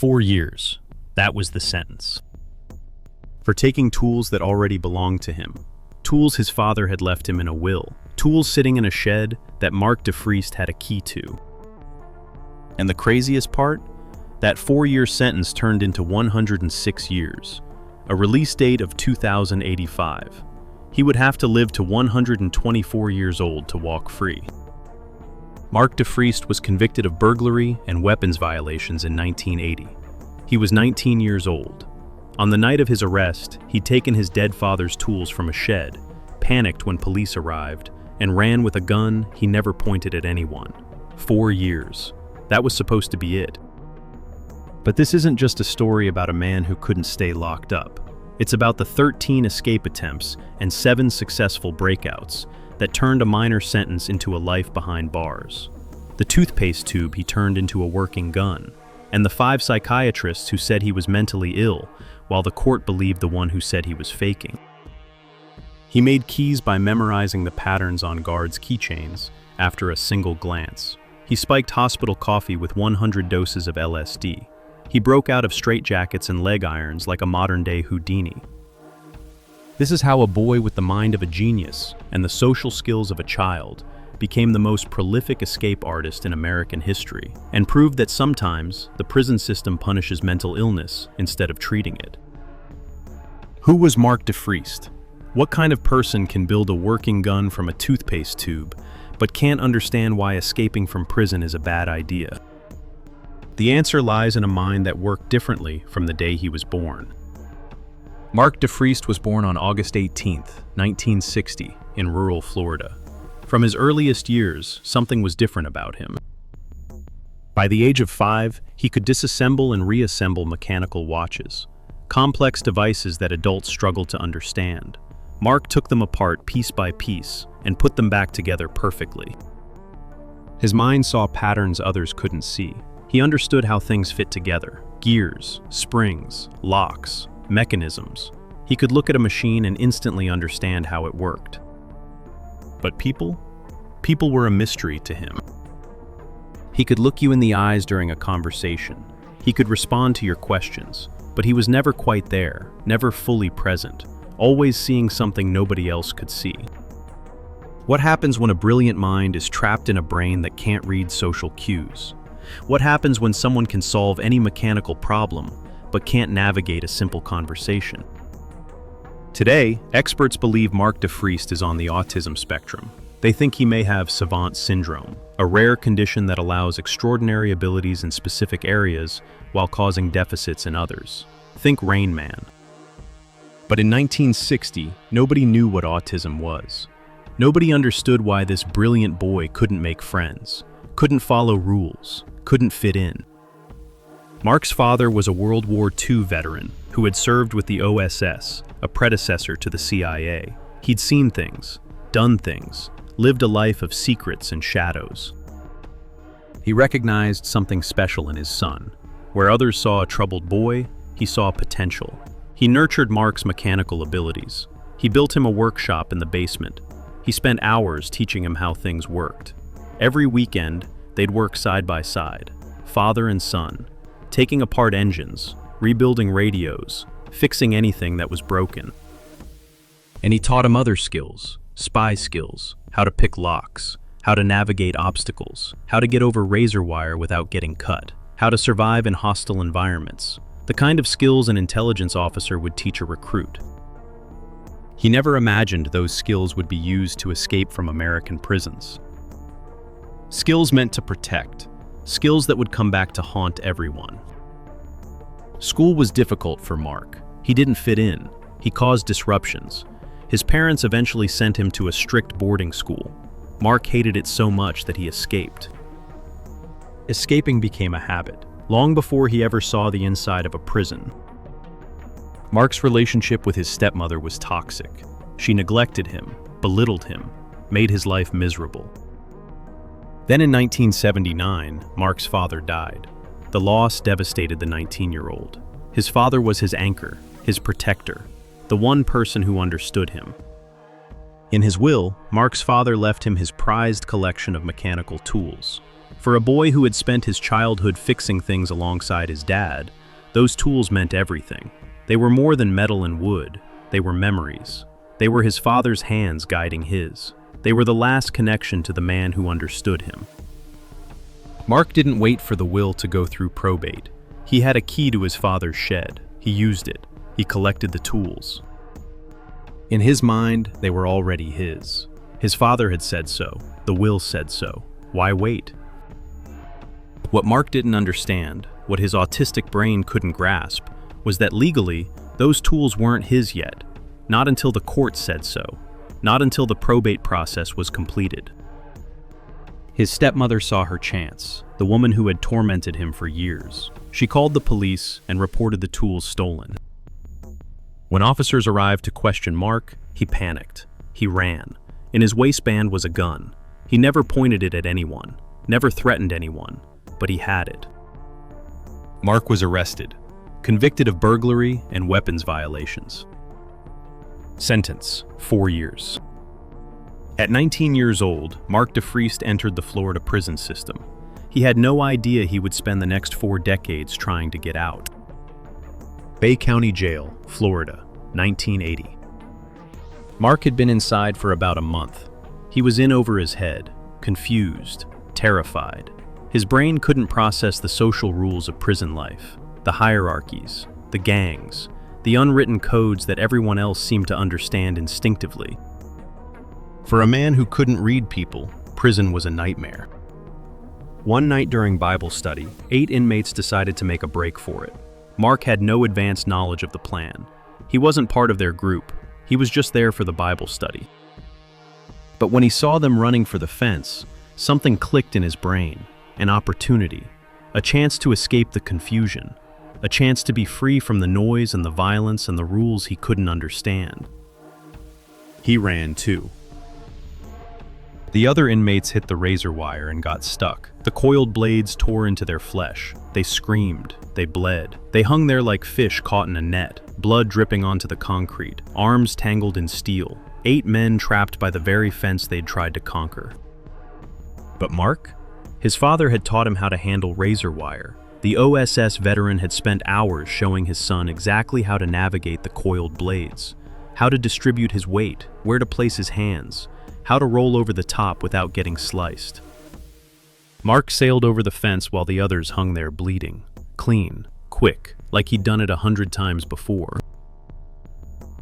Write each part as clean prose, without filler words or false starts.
4 years. That was the sentence. For taking tools that already belonged to him. Tools his father had left him in a will. Tools sitting in a shed that Mark DeFriest had a key to. And the craziest part? That 4-year sentence turned into 106 years. A release date of 2085. He would have to live to 124 years old to walk free. Mark DeFriest was convicted of burglary and weapons violations in 1980. He was 19 years old. On the night of his arrest, he'd taken his dead father's tools from a shed, panicked when police arrived, and ran with a gun he never pointed at anyone. 4 years. That was supposed to be it. But this isn't just a story about a man who couldn't stay locked up. It's about the 13 escape attempts and 7 successful breakouts that turned a minor sentence into a life behind bars. The toothpaste tube he turned into a working gun, and the 5 psychiatrists who said he was mentally ill, while the court believed the one who said he was faking. He made keys by memorizing the patterns on guards' keychains after a single glance. He spiked hospital coffee with 100 doses of LSD. He broke out of straitjackets and leg irons like a modern-day Houdini. This is how a boy with the mind of a genius and the social skills of a child became the most prolific escape artist in American history, and proved that sometimes the prison system punishes mental illness instead of treating it. Who was Mark DeFriest? What kind of person can build a working gun from a toothpaste tube, but can't understand why escaping from prison is a bad idea? The answer lies in a mind that worked differently from the day he was born. Mark DeFriest was born on August 18, 1960, in rural Florida. From his earliest years, something was different about him. By the age of 5, he could disassemble and reassemble mechanical watches, complex devices that adults struggled to understand. Mark took them apart piece by piece and put them back together perfectly. His mind saw patterns others couldn't see. He understood how things fit together: gears, springs, locks, mechanisms. He could look at a machine and instantly understand how it worked. But people? People were a mystery to him. He could look you in the eyes during a conversation. He could respond to your questions, but he was never quite there, never fully present, always seeing something nobody else could see. What happens when a brilliant mind is trapped in a brain that can't read social cues? What happens when someone can solve any mechanical problem, but can't navigate a simple conversation? Today, experts believe Mark DeFriest is on the autism spectrum. They think he may have savant syndrome, a rare condition that allows extraordinary abilities in specific areas while causing deficits in others. Think Rain Man. But in 1960, nobody knew what autism was. Nobody understood why this brilliant boy couldn't make friends, couldn't follow rules, couldn't fit in. Mark's father was a World War II veteran who had served with the OSS, a predecessor to the CIA. He'd seen things, done things, lived a life of secrets and shadows. He recognized something special in his son. Where others saw a troubled boy, he saw potential. He nurtured Mark's mechanical abilities. He built him a workshop in the basement. He spent hours teaching him how things worked. Every weekend, they'd work side by side, father and son, taking apart engines, rebuilding radios, fixing anything that was broken. And he taught him other skills, spy skills, how to pick locks, how to navigate obstacles, how to get over razor wire without getting cut, how to survive in hostile environments, the kind of skills an intelligence officer would teach a recruit. He never imagined those skills would be used to escape from American prisons. Skills meant to protect, skills that would come back to haunt everyone. School was difficult for Mark. He didn't fit in. He caused disruptions. His parents eventually sent him to a strict boarding school. Mark hated it so much that he escaped. Escaping became a habit, long before he ever saw the inside of a prison. Mark's relationship with his stepmother was toxic. She neglected him, belittled him, made his life miserable. Then in 1979, Mark's father died. The loss devastated the 19-year-old. His father was his anchor, his protector, the one person who understood him. In his will, Mark's father left him his prized collection of mechanical tools. For a boy who had spent his childhood fixing things alongside his dad, those tools meant everything. They were more than metal and wood. They were memories. They were his father's hands guiding his. They were the last connection to the man who understood him. Mark didn't wait for the will to go through probate. He had a key to his father's shed. He used it. He collected the tools. In his mind, they were already his. His father had said so. The will said so. Why wait? What Mark didn't understand, what his autistic brain couldn't grasp, was that legally, those tools weren't his yet. Not until the court said so. Not until the probate process was completed. His stepmother saw her chance, the woman who had tormented him for years. She called the police and reported the tools stolen. When officers arrived to question Mark, he panicked. He ran. In his waistband was a gun. He never pointed it at anyone, never threatened anyone, but he had it. Mark was arrested, convicted of burglary and weapons violations. Sentence: 4 years. At 19 years old, Mark DeFriest entered the Florida prison system. He had no idea he would spend the next 4 decades trying to get out. Bay County Jail, Florida, 1980. Mark had been inside for about a month. He was in over his head, confused, terrified. His brain couldn't process the social rules of prison life, the hierarchies, the gangs, the unwritten codes that everyone else seemed to understand instinctively. For a man who couldn't read people, prison was a nightmare. One night during Bible study, 8 inmates decided to make a break for it. Mark had no advanced knowledge of the plan. He wasn't part of their group. He was just there for the Bible study. But when he saw them running for the fence, something clicked in his brain. An opportunity, a chance to escape the confusion, a chance to be free from the noise and the violence and the rules he couldn't understand. He ran too. The other inmates hit the razor wire and got stuck. The coiled blades tore into their flesh. They screamed. They bled. They hung there like fish caught in a net, blood dripping onto the concrete, arms tangled in steel. 8 men trapped by the very fence they'd tried to conquer. But Mark? His father had taught him how to handle razor wire. The OSS veteran had spent hours showing his son exactly how to navigate the coiled blades, how to distribute his weight, where to place his hands, how to roll over the top without getting sliced. Mark sailed over the fence while the others hung there bleeding, clean, quick, like he'd done it 100 times before.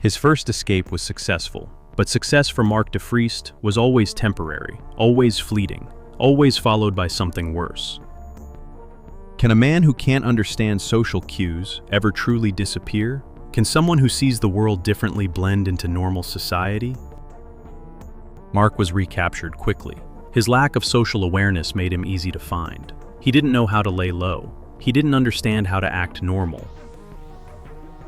His first escape was successful, but success for Mark DeFriest was always temporary, always fleeting, always followed by something worse. Can a man who can't understand social cues ever truly disappear? Can someone who sees the world differently blend into normal society? Mark was recaptured quickly. His lack of social awareness made him easy to find. He didn't know how to lay low. He didn't understand how to act normal.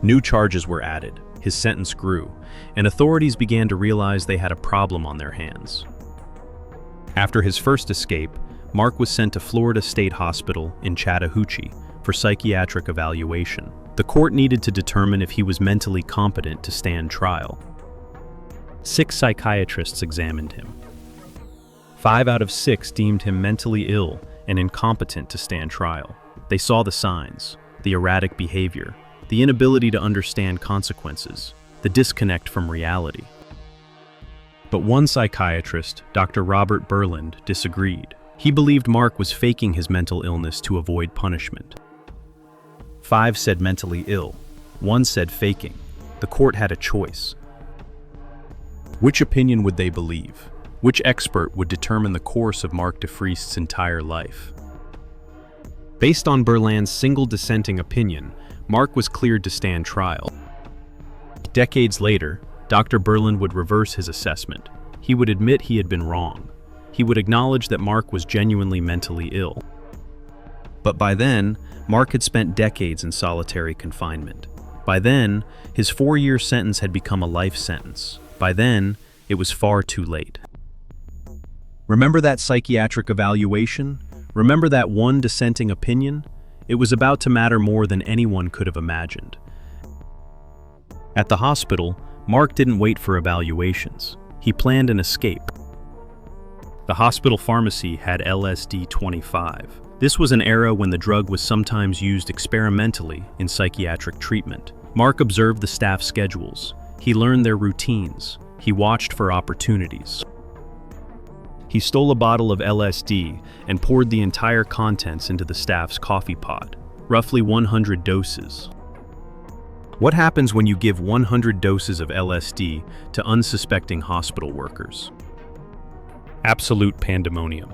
New charges were added. His sentence grew, and authorities began to realize they had a problem on their hands. After his first escape, Mark was sent to Florida State Hospital in Chattahoochee for psychiatric evaluation. The court needed to determine if he was mentally competent to stand trial. 6 psychiatrists examined him. 5 out of 6 deemed him mentally ill and incompetent to stand trial. They saw the signs, the erratic behavior, the inability to understand consequences, the disconnect from reality. But one psychiatrist, Dr. Robert Berland, disagreed. He believed Mark was faking his mental illness to avoid punishment. 5 said mentally ill. 1 said faking. The court had a choice. Which opinion would they believe? Which expert would determine the course of Mark DeFriest's entire life? Based on Berland's single dissenting opinion, Mark was cleared to stand trial. Decades later, Dr. Berland would reverse his assessment. He would admit he had been wrong. He would acknowledge that Mark was genuinely mentally ill. But by then, Mark had spent decades in solitary confinement. By then, his 4-year sentence had become a life sentence. By then, it was far too late. Remember that psychiatric evaluation? Remember that one dissenting opinion? It was about to matter more than anyone could have imagined. At the hospital, Mark didn't wait for evaluations. He planned an escape. The hospital pharmacy had LSD-25. This was an era when the drug was sometimes used experimentally in psychiatric treatment. Mark observed the staff schedules. He learned their routines. He watched for opportunities. He stole a bottle of LSD and poured the entire contents into the staff's coffee pot, roughly 100 doses. What happens when you give 100 doses of LSD to unsuspecting hospital workers? Absolute pandemonium.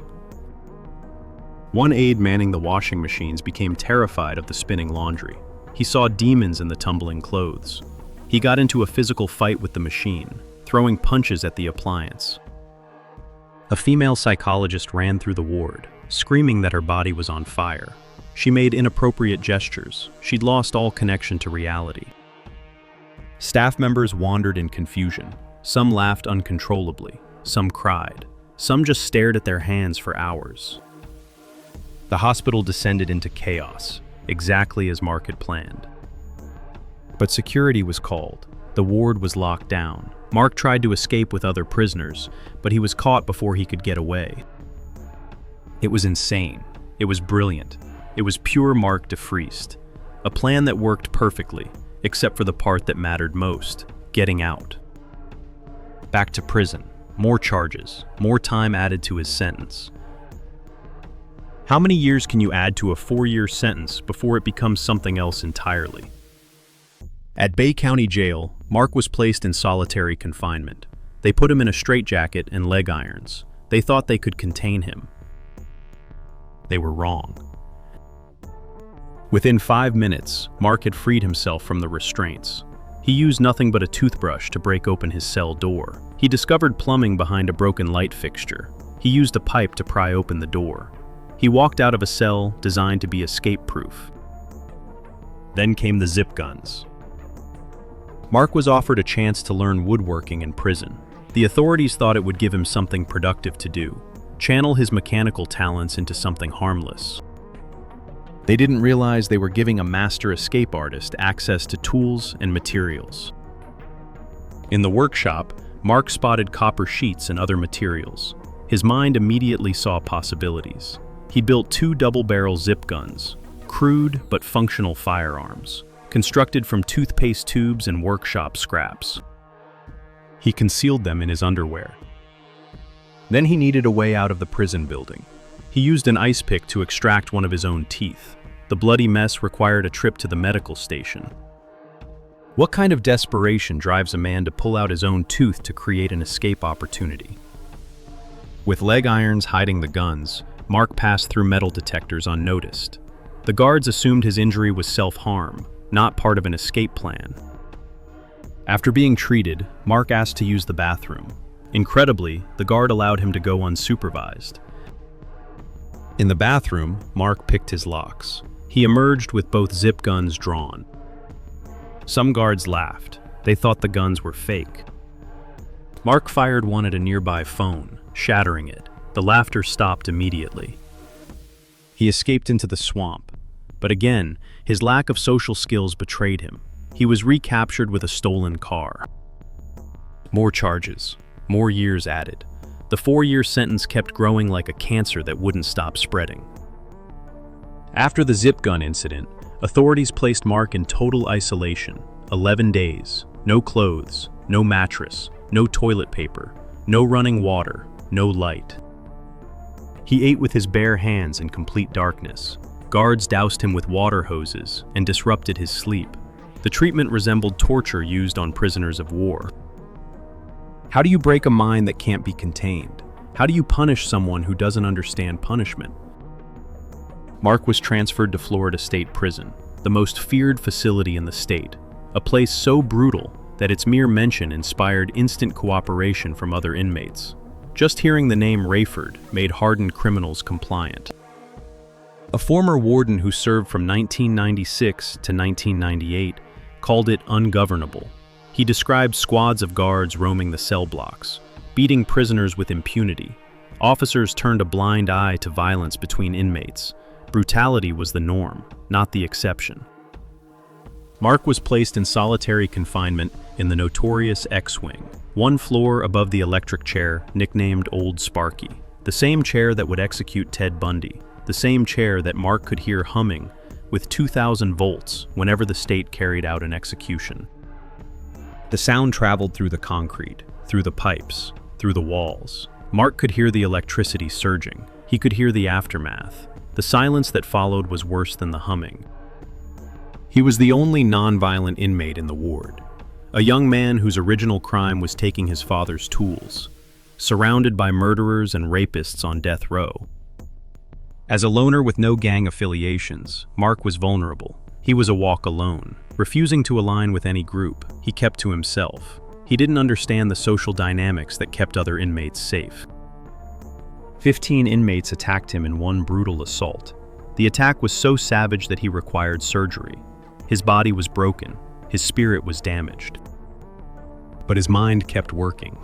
One aide manning the washing machines became terrified of the spinning laundry. He saw demons in the tumbling clothes. He got into a physical fight with the machine, throwing punches at the appliance. A female psychologist ran through the ward, screaming that her body was on fire. She made inappropriate gestures. She'd lost all connection to reality. Staff members wandered in confusion. Some laughed uncontrollably. Some cried. Some just stared at their hands for hours. The hospital descended into chaos, exactly as Mark had planned. But security was called. The ward was locked down. Mark tried to escape with other prisoners, but he was caught before he could get away. It was insane. It was brilliant. It was pure Mark DeFriest. A plan that worked perfectly, except for the part that mattered most, getting out. Back to prison. More charges. More time added to his sentence. How many years can you add to a 4-year sentence before it becomes something else entirely? At Bay County Jail, Mark was placed in solitary confinement. They put him in a straitjacket and leg irons. They thought they could contain him. They were wrong. Within 5 minutes, Mark had freed himself from the restraints. He used nothing but a toothbrush to break open his cell door. He discovered plumbing behind a broken light fixture. He used a pipe to pry open the door. He walked out of a cell designed to be escape-proof. Then came the zip guns. Mark was offered a chance to learn woodworking in prison. The authorities thought it would give him something productive to do, channel his mechanical talents into something harmless. They didn't realize they were giving a master escape artist access to tools and materials. In the workshop, Mark spotted copper sheets and other materials. His mind immediately saw possibilities. He built 2 double-barrel zip guns, crude but functional firearms, constructed from toothpaste tubes and workshop scraps. He concealed them in his underwear. Then he needed a way out of the prison building. He used an ice pick to extract one of his own teeth. The bloody mess required a trip to the medical station. What kind of desperation drives a man to pull out his own tooth to create an escape opportunity? With leg irons hiding the guns, Mark passed through metal detectors unnoticed. The guards assumed his injury was self-harm, not part of an escape plan. After being treated, Mark asked to use the bathroom. Incredibly, the guard allowed him to go unsupervised. In the bathroom, Mark picked his locks. He emerged with both zip guns drawn. Some guards laughed. They thought the guns were fake. Mark fired one at a nearby phone, shattering it. The laughter stopped immediately. He escaped into the swamp, but again, his lack of social skills betrayed him. He was recaptured with a stolen car. More charges, more years added. The 4-year sentence kept growing like a cancer that wouldn't stop spreading. After the zip gun incident, authorities placed Mark in total isolation. 11 days, no clothes, no mattress, no toilet paper, no running water, no light. He ate with his bare hands in complete darkness. Guards doused him with water hoses and disrupted his sleep. The treatment resembled torture used on prisoners of war. How do you break a mind that can't be contained? How do you punish someone who doesn't understand punishment? Mark was transferred to Florida State Prison, the most feared facility in the state, a place so brutal that its mere mention inspired instant cooperation from other inmates. Just hearing the name Rayford made hardened criminals compliant. A former warden who served from 1996 to 1998 called it ungovernable. He described squads of guards roaming the cell blocks, beating prisoners with impunity. Officers turned a blind eye to violence between inmates. Brutality was the norm, not the exception. Mark was placed in solitary confinement in the notorious X-Wing, 1 floor above the electric chair, nicknamed Old Sparky. the same chair that would execute Ted Bundy, the same chair that Mark could hear humming with 2,000 volts whenever the state carried out an execution. The sound traveled through the concrete, through the pipes, through the walls. Mark could hear the electricity surging. He could hear the aftermath. The silence that followed was worse than the humming. He was the only non-violent inmate in the ward, a young man whose original crime was taking his father's tools, surrounded by murderers and rapists on death row. As a loner with no gang affiliations, Mark was vulnerable. He was a walk alone, refusing to align with any group. He kept to himself. He didn't understand the social dynamics that kept other inmates safe. 15 inmates attacked him in one brutal assault. The attack was so savage that he required surgery. His body was broken. His spirit was damaged. But his mind kept working.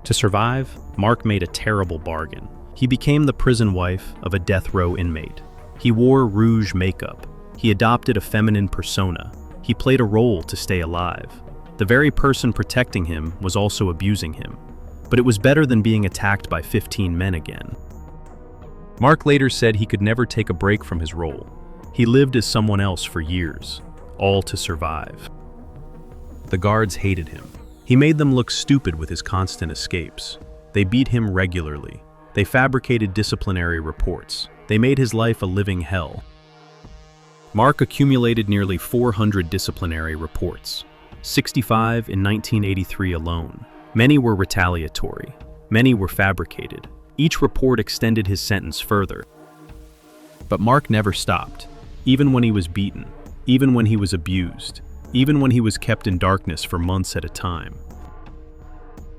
To survive, Mark made a terrible bargain. He became the prison wife of a death row inmate. He wore rouge makeup. He adopted a feminine persona. He played a role to stay alive. The very person protecting him was also abusing him. But it was better than being attacked by 15 men again. Mark later said he could never take a break from his role. He lived as someone else for years, all to survive. The guards hated him. He made them look stupid with his constant escapes. They beat him regularly. They fabricated disciplinary reports. They made his life a living hell. Mark accumulated nearly 400 disciplinary reports, 65 in 1983 alone. Many were retaliatory. Many were fabricated. Each report extended his sentence further. But Mark never stopped, even when he was beaten, even when he was abused, even when he was kept in darkness for months at a time.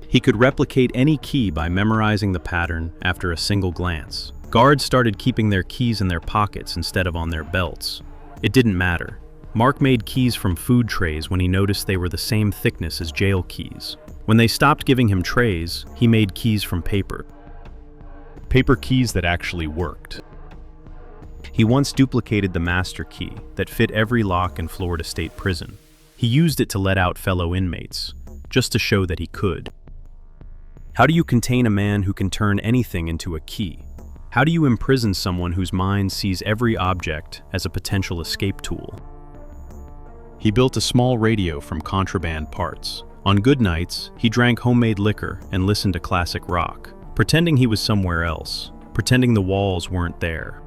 He could replicate any key by memorizing the pattern after a single glance. Guards started keeping their keys in their pockets instead of on their belts. It didn't matter. Mark made keys from food trays when he noticed they were the same thickness as jail keys. When they stopped giving him trays, he made keys from paper. Paper keys that actually worked. He once duplicated the master key that fit every lock in Florida State Prison. He used it to let out fellow inmates, just to show that he could. How do you contain a man who can turn anything into a key? How do you imprison someone whose mind sees every object as a potential escape tool? He built a small radio from contraband parts. On good nights, he drank homemade liquor and listened to classic rock, pretending he was somewhere else, pretending the walls weren't there.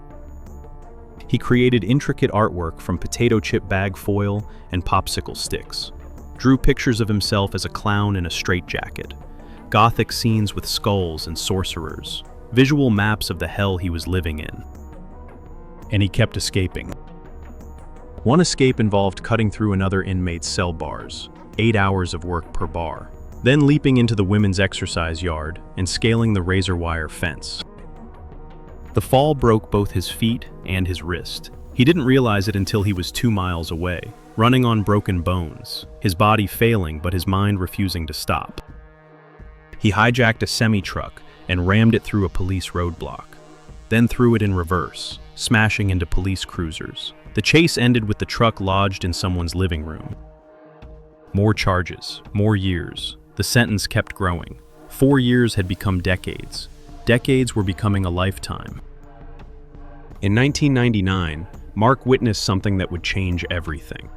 He created intricate artwork from potato chip bag foil and popsicle sticks, drew pictures of himself as a clown in a straitjacket, Gothic scenes with skulls and sorcerers, visual maps of the hell he was living in. And he kept escaping. One escape involved cutting through another inmate's cell bars, 8 hours of work per bar, then leaping into the women's exercise yard and scaling the razor wire fence. The fall broke both his feet and his wrist. He didn't realize it until he was 2 miles away, running on broken bones, his body failing but his mind refusing to stop. He hijacked a semi-truck and rammed it through a police roadblock, then threw it in reverse, smashing into police cruisers. The chase ended with the truck lodged in someone's living room. More charges, more years. The sentence kept growing. 4 years had become decades. Decades were becoming a lifetime. In 1999, Mark witnessed something that would change everything.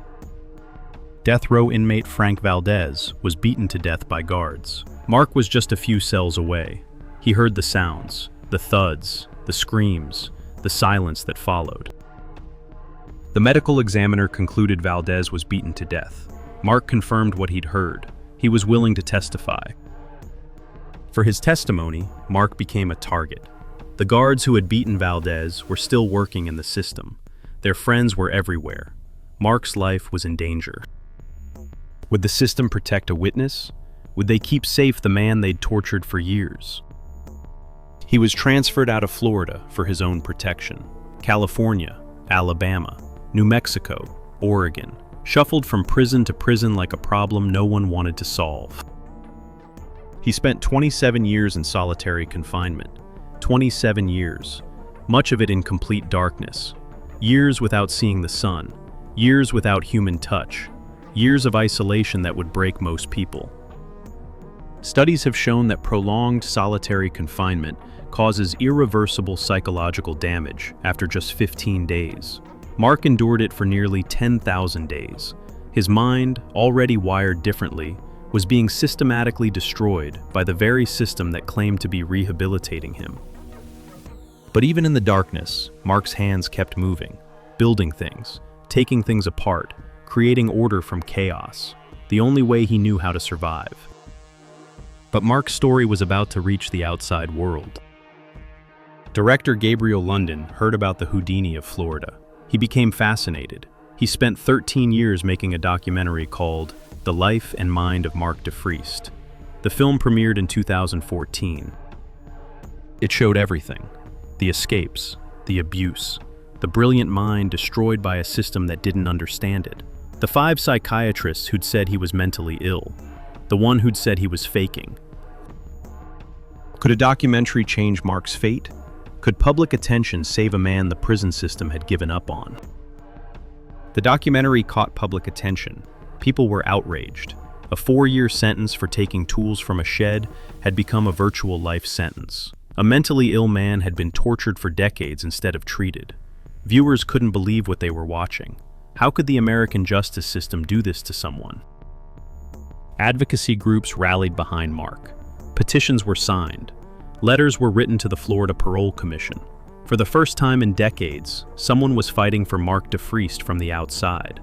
Death row inmate Frank Valdez was beaten to death by guards. Mark was just a few cells away. He heard the sounds, the thuds, the screams, the silence that followed. The medical examiner concluded Valdez was beaten to death. Mark confirmed what he'd heard. He was willing to testify. For his testimony, Mark became a target. The guards who had beaten Valdez were still working in the system. Their friends were everywhere. Mark's life was in danger. Would the system protect a witness? Would they keep safe the man they'd tortured for years? He was transferred out of Florida for his own protection. California, Alabama, New Mexico, Oregon, shuffled from prison to prison like a problem no one wanted to solve. He spent 27 years in solitary confinement. 27 years, much of it in complete darkness. Years without seeing the sun. Years without human touch. Years of isolation that would break most people. Studies have shown that prolonged solitary confinement causes irreversible psychological damage after just 15 days. Mark endured it for nearly 10,000 days. His mind, already wired differently, was being systematically destroyed by the very system that claimed to be rehabilitating him. But even in the darkness, Mark's hands kept moving, building things, taking things apart, creating order from chaos, the only way he knew how to survive. But Mark's story was about to reach the outside world. Director Gabriel London heard about the Houdini of Florida. He became fascinated. He spent 13 years making a documentary called The Life and Mind of Mark DeFriest. The film premiered in 2014. It showed everything: the escapes, the abuse, the brilliant mind destroyed by a system that didn't understand it, the 5 psychiatrists who'd said he was mentally ill, the one who'd said he was faking. Could a documentary change Mark's fate? Could public attention save a man the prison system had given up on? The documentary caught public attention. People were outraged. A 4-year sentence for taking tools from a shed had become a virtual life sentence. A mentally ill man had been tortured for decades instead of treated. Viewers couldn't believe what they were watching. How could the American justice system do this to someone? Advocacy groups rallied behind Mark. Petitions were signed. Letters were written to the Florida Parole Commission. For the first time in decades, someone was fighting for Mark DeFriest from the outside.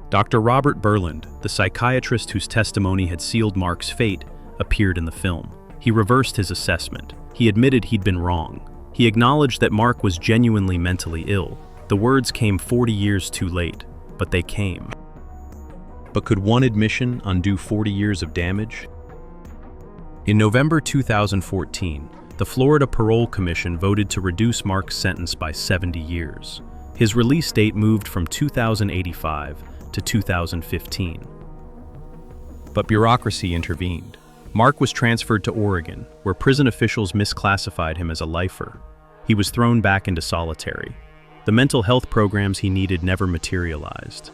Dr. Robert Berland, the psychiatrist whose testimony had sealed Mark's fate, appeared in the film. He reversed his assessment. He admitted he'd been wrong. He acknowledged that Mark was genuinely mentally ill. The words came 40 years too late, but they came. But could one admission undo 40 years of damage? In November 2014, the Florida Parole Commission voted to reduce Mark's sentence by 70 years. His release date moved from 2085 to 2015. But bureaucracy intervened. Mark was transferred to Oregon, where prison officials misclassified him as a lifer. He was thrown back into solitary. The mental health programs he needed never materialized.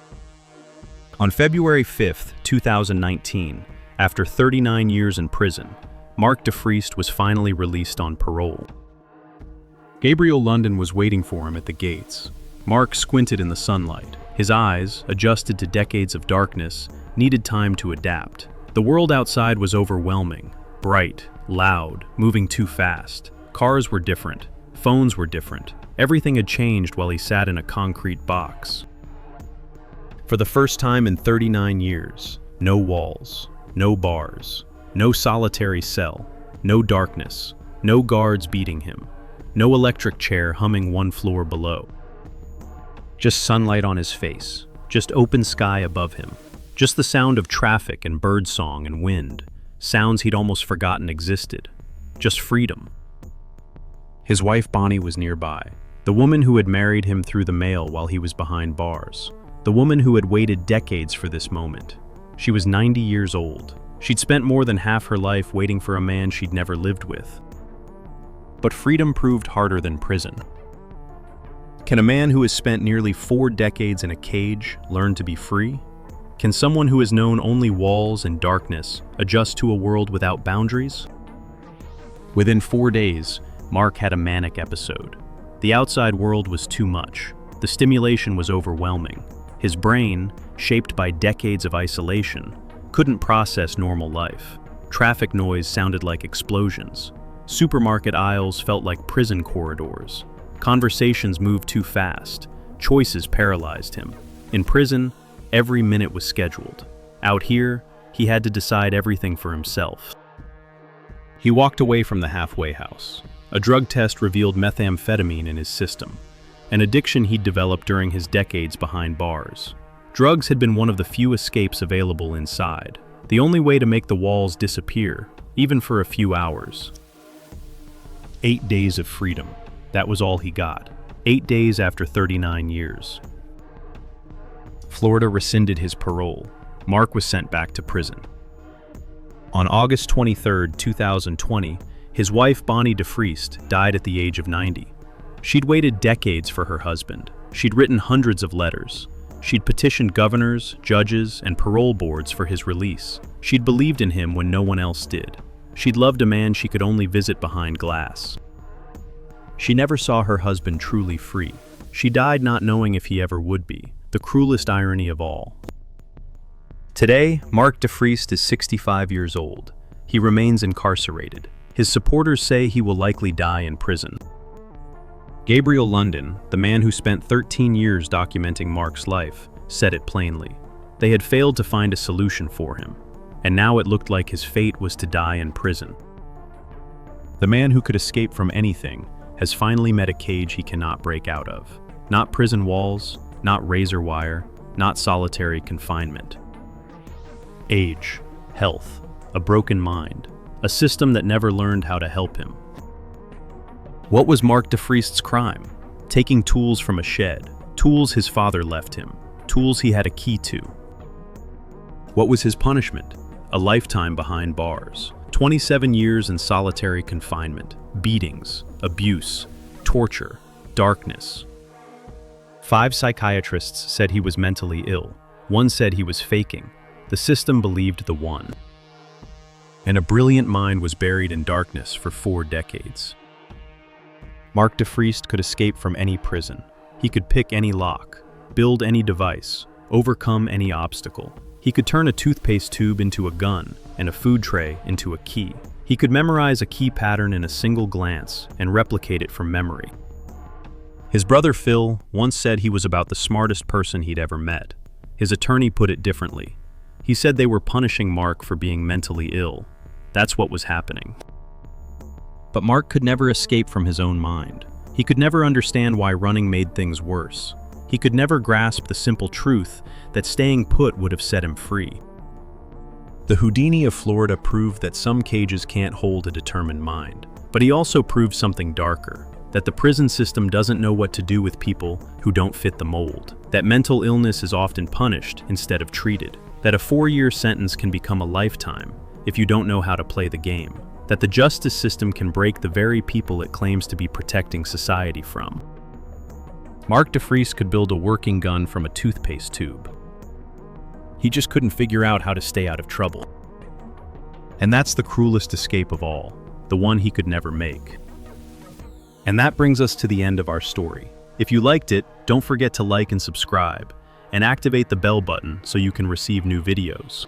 On February 5, 2019, after 39 years in prison, Mark DeFriest was finally released on parole. Gabriel London was waiting for him at the gates. Mark squinted in the sunlight. His eyes, adjusted to decades of darkness, needed time to adapt. The world outside was overwhelming, bright, loud, moving too fast. Cars were different. Phones were different. Everything had changed while he sat in a concrete box. For the first time in 39 years, no walls, no bars, no solitary cell, no darkness, no guards beating him, no electric chair humming one floor below. Just sunlight on his face, just open sky above him, just the sound of traffic and birdsong and wind, sounds he'd almost forgotten existed, just freedom. His wife Bonnie was nearby, the woman who had married him through the mail while he was behind bars, the woman who had waited decades for this moment. She was 90 years old. She'd spent more than half her life waiting for a man she'd never lived with. But freedom proved harder than prison. Can a man who has spent nearly 4 decades in a cage learn to be free? Can someone who has known only walls and darkness adjust to a world without boundaries? Within 4 days, Mark had a manic episode. The outside world was too much. The stimulation was overwhelming. His brain, shaped by decades of isolation, couldn't process normal life. Traffic noise sounded like explosions. Supermarket aisles felt like prison corridors. Conversations moved too fast. Choices paralyzed him. In prison, every minute was scheduled. Out here, he had to decide everything for himself. He walked away from the halfway house. A drug test revealed methamphetamine in his system, an addiction he'd developed during his decades behind bars. Drugs had been one of the few escapes available inside, the only way to make the walls disappear, even for a few hours. 8 days of freedom. That was all he got. 8 days after 39 years. Florida rescinded his parole. Mark was sent back to prison. On August 23, 2020, his wife Bonnie DeFriest died at the age of 90. She'd waited decades for her husband. She'd written hundreds of letters. She'd petitioned governors, judges, and parole boards for his release. She'd believed in him when no one else did. She'd loved a man she could only visit behind glass. She never saw her husband truly free. She died not knowing if he ever would be, the cruelest irony of all. Today, Mark DeFriest is 65 years old. He remains incarcerated. His supporters say he will likely die in prison. Gabriel London, the man who spent 13 years documenting Mark's life, said it plainly. They had failed to find a solution for him, and now it looked like his fate was to die in prison. The man who could escape from anything has finally met a cage he cannot break out of. Not prison walls, not razor wire, not solitary confinement. Age, health, a broken mind, a system that never learned how to help him. What was Mark DeFriest's crime? Taking tools from a shed, tools his father left him, tools he had a key to. What was his punishment? A lifetime behind bars, 27 years in solitary confinement, beatings, abuse, torture, darkness. 5 psychiatrists said he was mentally ill. One said he was faking. The system believed the one. And a brilliant mind was buried in darkness for 4 decades. Mark DeFriest could escape from any prison. He could pick any lock, build any device, overcome any obstacle. He could turn a toothpaste tube into a gun and a food tray into a key. He could memorize a key pattern in a single glance and replicate it from memory. His brother Phil once said he was about the smartest person he'd ever met. His attorney put it differently. He said they were punishing Mark for being mentally ill. That's what was happening. But Mark could never escape from his own mind. He could never understand why running made things worse. He could never grasp the simple truth that staying put would have set him free. The Houdini of Florida proved that some cages can't hold a determined mind. But he also proved something darker, that the prison system doesn't know what to do with people who don't fit the mold, that mental illness is often punished instead of treated, that a 4-year sentence can become a lifetime if you don't know how to play the game, that the justice system can break the very people it claims to be protecting society from. Mark DeFriest could build a working gun from a toothpaste tube. He just couldn't figure out how to stay out of trouble. And that's the cruelest escape of all, the one he could never make. And that brings us to the end of our story. If you liked it, don't forget to like and subscribe, and activate the bell button so you can receive new videos.